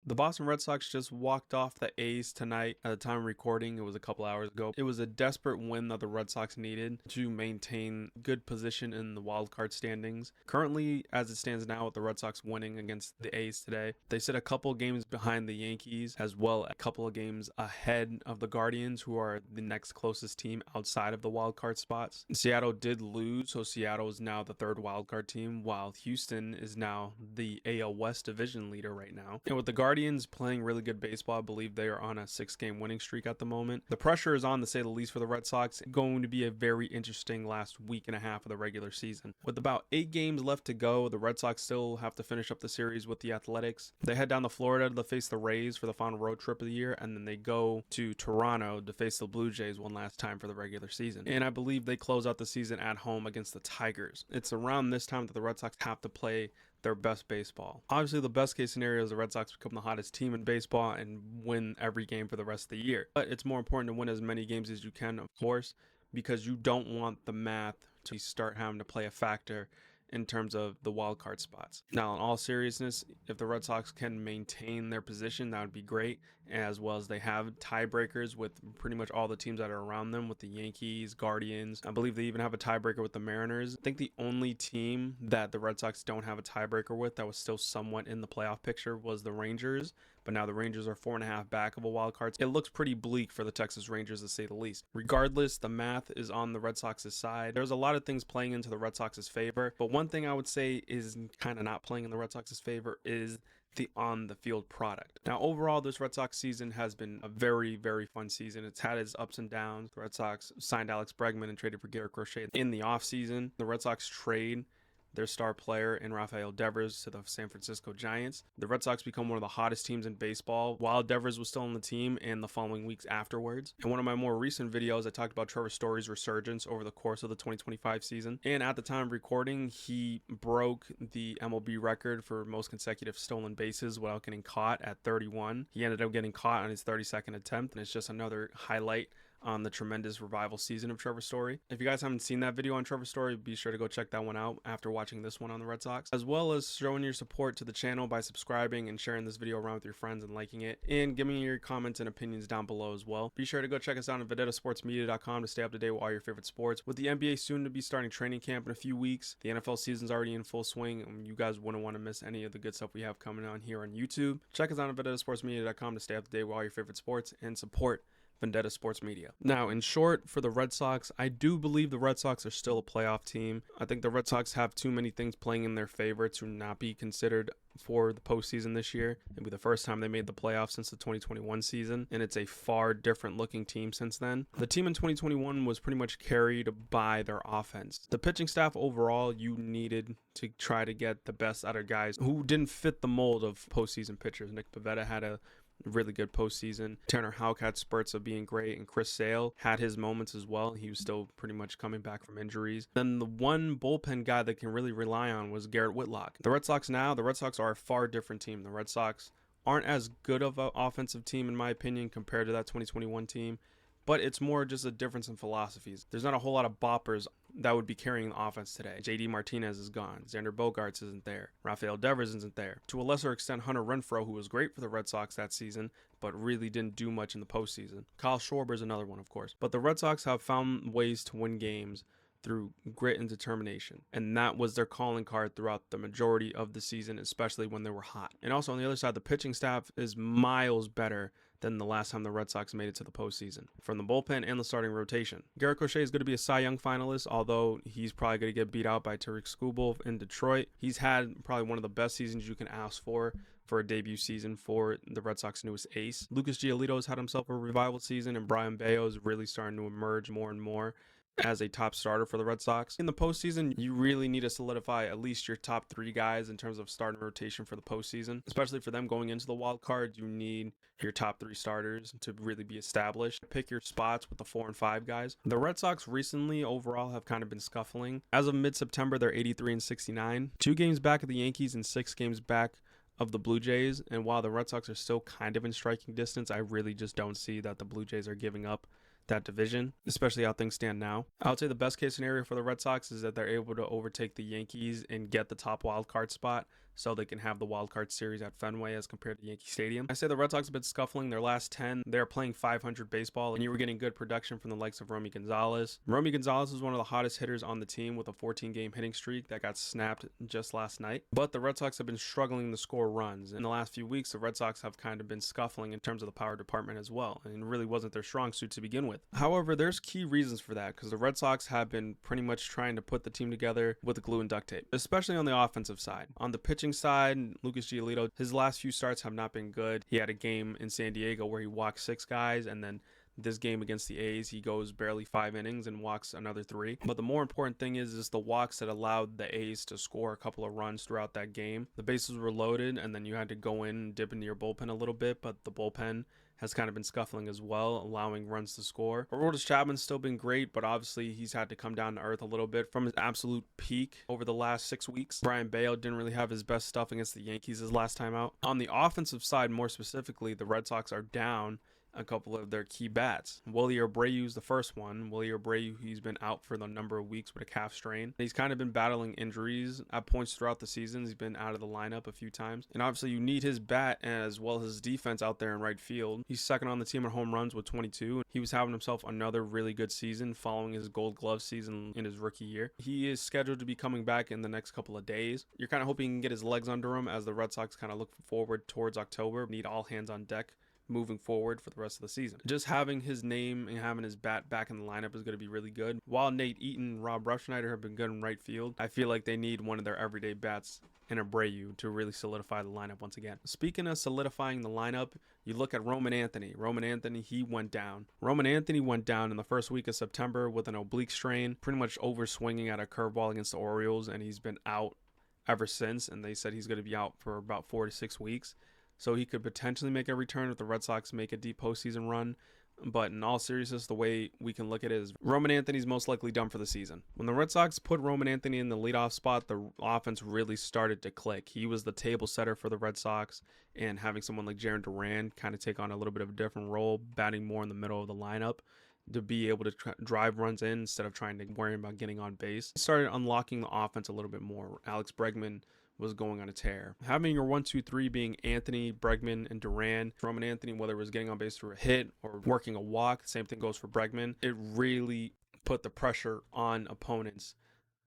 The Boston Red Sox just walked off the A's tonight. At the time of recording, it was a couple hours ago. It was a desperate win that the Red Sox needed to maintain good position in the wild card standings. Currently, as it stands now, with the Red Sox winning against the A's today, they sit a couple games behind the Yankees, as well as a couple of games ahead of the Guardians, who are the next closest team outside of the wild card spots. Seattle did lose, so Seattle is now the third wild card team, while Houston is now the AL West division leader right now. And with the Guardians playing really good baseball, I believe they are on a 6-game winning streak at the moment. The pressure is on, to say the least, for the Red Sox. It's going to be a very interesting last week and a half of the regular season. With about 8 games left to go, the Red Sox still have to finish up the series with the Athletics. They head down to Florida to face the Rays for the final road trip of the year, and then they go to Toronto to face the Blue Jays one last time for the regular season. And I believe they close out the season at home against the Tigers. It's around this time that the Red Sox have to play their best baseball. Obviously, the best case scenario is the Red Sox become the hottest team in baseball and win every game for the rest of the year. But it's more important to win as many games as you can, of course, because you don't want the math to start having to play a factor in terms of the wild card spots. Now, in all seriousness, if the Red Sox can maintain their position, that would be great, as well as they have tiebreakers with pretty much all the teams that are around them, with the Yankees, Guardians. I believe they even have a tiebreaker with the Mariners. I think the only team that the Red Sox don't have a tiebreaker with that was still somewhat in the playoff picture was the Rangers, but now the Rangers are 4.5 back of a wild card. It looks pretty bleak for the Texas Rangers, to say the least. Regardless, the math is on the Red Sox's side. There's a lot of things playing into the Red Sox's favor, but one thing I would say is kind of not playing in the Red Sox's favor is the on-the-field product. Now, overall, this Red Sox season has been a very, very fun season. It's had its ups and downs. The Red Sox signed Alex Bregman and traded for Garrett Crochet in the offseason. The Red Sox trade their star player in Rafael Devers to the San Francisco Giants. The Red Sox become one of the hottest teams in baseball while Devers was still on the team and the following weeks afterwards. In one of my more recent videos, I talked about Trevor Story's resurgence over the course of the 2025 season. And at the time of recording, he broke the MLB record for most consecutive stolen bases without getting caught at 31. He ended up getting caught on his 32nd attempt, and it's just another highlight on the tremendous revival season of Trevor Story. If you guys haven't seen that video on Trevor Story, be sure to go check that one out after watching this one on the Red Sox, as well as showing your support to the channel by subscribing and sharing this video around with your friends and liking it, and giving me your comments and opinions down below as well. Be sure to go check us out on VendettaSportsMedia.com to stay up to date with all your favorite sports. With the NBA soon to be starting training camp in a few weeks, the NFL season's already in full swing, and you guys wouldn't want to miss any of the good stuff we have coming on here on YouTube. Check us out on VendettaSportsMedia.com to stay up to date with all your favorite sports and support Vendetta Sports Media. Now, in short, for the Red Sox, I do believe the Red Sox are still a playoff team. I think the Red Sox have too many things playing in their favor to not be considered for the postseason this year. It'll be the first time they made the playoffs since the 2021 season, and it's a far different looking team since then. The team in 2021 was pretty much carried by their offense. The pitching staff overall, you needed to try to get the best out of guys who didn't fit the mold of postseason pitchers. Nick Pivetta had a really good postseason. Tanner Houck had spurts of being great, and Chris Sale had his moments as well. He was still pretty much coming back from injuries. Then the one bullpen guy that can really rely on was Garrett Whitlock. The Red Sox are a far different team. The Red Sox aren't as good of an offensive team, in my opinion, compared to that 2021 team, but it's more just a difference in philosophies. There's not a whole lot of boppers that would be carrying the offense today. JD Martinez is gone. Xander Bogaerts isn't there. Rafael Devers isn't there. To a lesser extent, Hunter Renfroe, who was great for the Red Sox that season, but really didn't do much in the postseason. Kyle Schwarber is another one, of course. But the Red Sox have found ways to win games through grit and determination, and that was their calling card throughout the majority of the season, especially when they were hot. And also on the other side, the pitching staff is miles better than the last time the Red Sox made it to the postseason, from the bullpen and the starting rotation. Garrett Crochet is going to be a Cy Young finalist, although he's probably going to get beat out by Tariq Skubal in Detroit. He's had probably one of the best seasons you can ask for a debut season for the Red Sox newest ace. Lucas Giolito's had himself a revival season, and Brian Bayo is really starting to emerge more and more as a top starter for the Red Sox. In the postseason, you really need to solidify at least your top 3 guys in terms of starting rotation for the postseason. Especially for them going into the wild card, you need your top 3 starters to really be established. Pick your spots with the 4 and 5 guys. The Red Sox recently overall have kind of been scuffling. As of mid-September, they're 83 and 69. 2 games back of the Yankees and 6 games back of the Blue Jays. And while the Red Sox are still kind of in striking distance, I really just don't see that the Blue Jays are giving up that division, especially how things stand now. I would say the best case scenario for the Red Sox is that they're able to overtake the Yankees and get the top wild card spot, so they can have the wild card series at Fenway as compared to Yankee Stadium. I say the Red Sox have been scuffling their last 10. They're playing 500 baseball, and you were getting good production from the likes of Romy Gonzalez. Romy Gonzalez is one of the hottest hitters on the team with a 14-game hitting streak that got snapped just last night. But the Red Sox have been struggling to score runs. In the last few weeks, the Red Sox have kind of been scuffling in terms of the power department as well, and it really wasn't their strong suit to begin with. However, there's key reasons for that, because the Red Sox have been pretty much trying to put the team together with glue and duct tape, especially on the offensive side. On the pitching side, Lucas Giolito, his last few starts have not been good. He had a game in San Diego where he walked 6 guys, and then this game against the A's, he goes barely 5 innings and walks another 3. But the more important thing is the walks that allowed the A's to score a couple of runs throughout that game. The bases were loaded, and then you had to go in and dip into your bullpen a little bit, but the bullpen has kind of been scuffling as well, allowing runs to score. Aroldis Chapman's still been great, but obviously he's had to come down to earth a little bit from his absolute peak over the last 6 weeks. Brian Bale didn't really have his best stuff against the Yankees his last time out. On the offensive side, more specifically, the Red Sox are down a couple of their key bats. Willie Abreu's the first one. Willie Abreu, he's been out for the number of weeks with a calf strain. He's kind of been battling injuries at points throughout the season. He's been out of the lineup a few times. And obviously you need his bat as well as his defense out there in right field. He's second on the team in home runs with 22. He was having himself another really good season following his Gold Glove season in his rookie year. He is scheduled to be coming back in the next couple of days. You're kind of hoping he can get his legs under him as the Red Sox kind of look forward towards October. Need all hands on deck moving forward for the rest of the season. Just having his name and having his bat back in the lineup is going to be really good. While Nate Eaton and Rob Refsnyder have been good in right field, I feel like they need one of their everyday bats in Abreu to really solidify the lineup once again. Speaking of solidifying the lineup, you look at Roman Anthony. Roman Anthony, he went down. Roman Anthony went down in the first week of September with an oblique strain, pretty much over swinging at a curveball against the Orioles, and he's been out ever since, and they said he's going to be out for about 4 to 6 weeks. So he could potentially make a return if the Red Sox make a deep postseason run. But in all seriousness, the way we can look at it is Roman Anthony's most likely done for the season. When the Red Sox put Roman Anthony in the leadoff spot, the offense really started to click. He was the table setter for the Red Sox, and having someone like Jarren Duran kind of take on a little bit of a different role, batting more in the middle of the lineup to be able to drive runs in instead of trying to worry about getting on base. He started unlocking the offense a little bit more. Alex Bregman was going on a tear. Having your 1-2-3 being Anthony, Bregman, and Duran. Roman Anthony, whether it was getting on base through a hit or working a walk, same thing goes for Bregman. It really put the pressure on opponents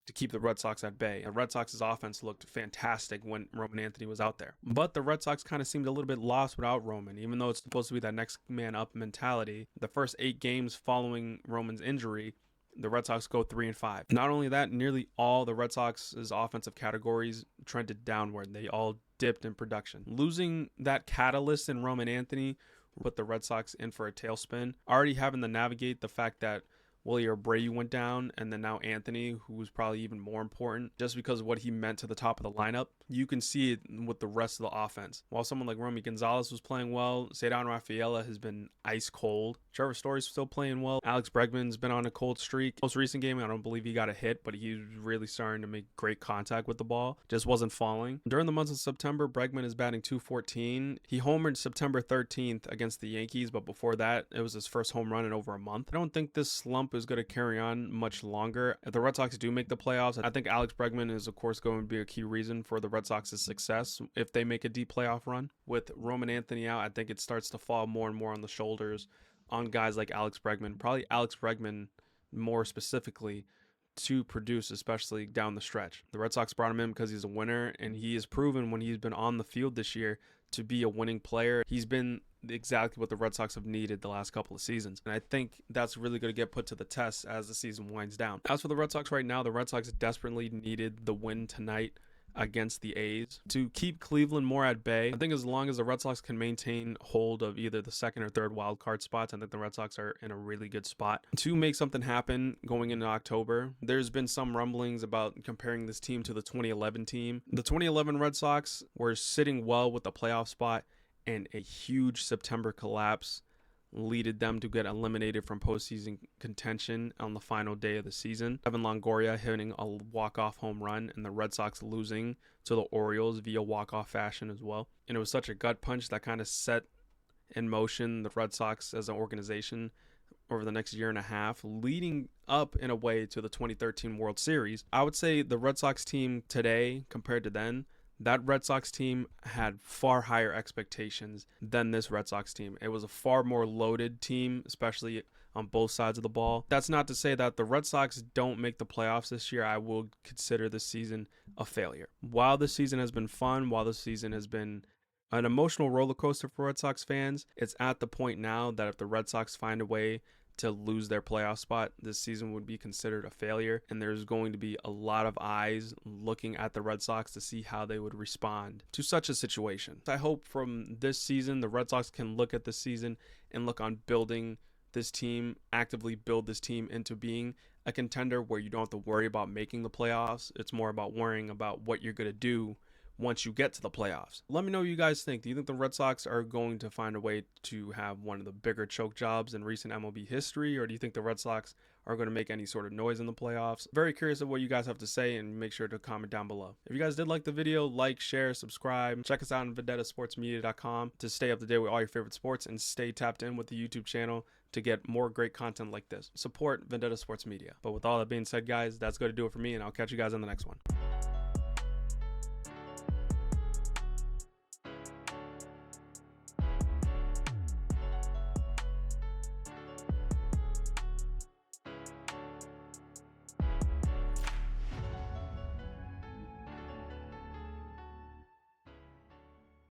to keep the Red Sox at bay. The Red Sox's offense looked fantastic when Roman Anthony was out there. But the Red Sox kind of seemed a little bit lost without Roman, even though it's supposed to be that next man up mentality. The first 8 games following Roman's injury, the Red Sox go 3-5. Not only that, nearly all the Red Sox's offensive categories trended downward. They all dipped in production. Losing that catalyst in Roman Anthony put the Red Sox in for a tailspin. Already having to navigate the fact that Willie Abreu went down, and then now Anthony, who was probably even more important just because of what he meant to the top of the lineup. You can see it with the rest of the offense. While someone like Romy Gonzalez was playing well, Cedar Rafaela has been ice cold. Trevor Story's still playing well. Alex Bregman's been on a cold streak. Most recent game, I don't believe he got a hit, but he was really starting to make great contact with the ball. Just wasn't falling. During the months of September, Bregman is batting .214. He homered September 13th against the Yankees, but before that, it was his first home run in over a month. I don't think this slump is going to carry on much longer. If the Red Sox do make the playoffs, I think Alex Bregman is, of course, going to be a key reason for the Red Sox's success if they make a deep playoff run. With Roman Anthony out, I think it starts to fall more and more on the shoulders on guys like Alex Bregman, probably Alex Bregman more specifically, to produce, especially down the stretch. The Red Sox brought him in because he's a winner, and he has proven when he's been on the field this year to be a winning player. He's been exactly what the Red Sox have needed the last couple of seasons, and I think that's really going to get put to the test as the season winds down. As for the Red Sox right now, the Red Sox desperately needed the win tonight against the A's to keep Cleveland more at bay. I think as long as the Red Sox can maintain hold of either the second or third wild card spots, I think the Red Sox are in a really good spot to make something happen going into October. There's been some rumblings about comparing this team to the 2011 team. The 2011 Red Sox were sitting well with the playoff spot, and a huge September collapse leaded them to get eliminated from postseason contention on the final day of the season. Evan Longoria hitting a walk-off home run, and the Red Sox losing to the Orioles via walk-off fashion as well. And it was such a gut punch that kind of set in motion the Red Sox as an organization over the next year and a half, leading up in a way to the 2013 World Series. I would say the Red Sox team today compared to then, that Red Sox team had far higher expectations than this Red Sox team. It was a far more loaded team, especially on both sides of the ball. That's not to say that the Red Sox don't make the playoffs this year. I will consider this season a failure. While this season has been fun, while this season has been an emotional roller coaster for Red Sox fans, it's at the point now that if the Red Sox find a way to lose their playoff spot, this season would be considered a failure, and there's going to be a lot of eyes looking at the Red Sox to see how they would respond to such a situation. I hope from this season the Red Sox can look at this season and look on building this team, actively build this team into being a contender where you don't have to worry about making the playoffs. It's more about worrying about what you're going to do once you get to the playoffs. Let me know what you guys think. Do you think the Red Sox are going to find a way to have one of the bigger choke jobs in recent MLB history, or do you think the Red Sox are going to make any sort of noise in the playoffs? Very curious of what you guys have to say, and make sure to comment down below. If you guys did like the video, like, share, subscribe. Check us out on vendettasportsmedia.com to stay up to date with all your favorite sports and stay tapped in with the YouTube channel to get more great content like this. Support Vendetta Sports Media. But with all that being said, guys, that's going to do it for me, and I'll catch you guys on the next one.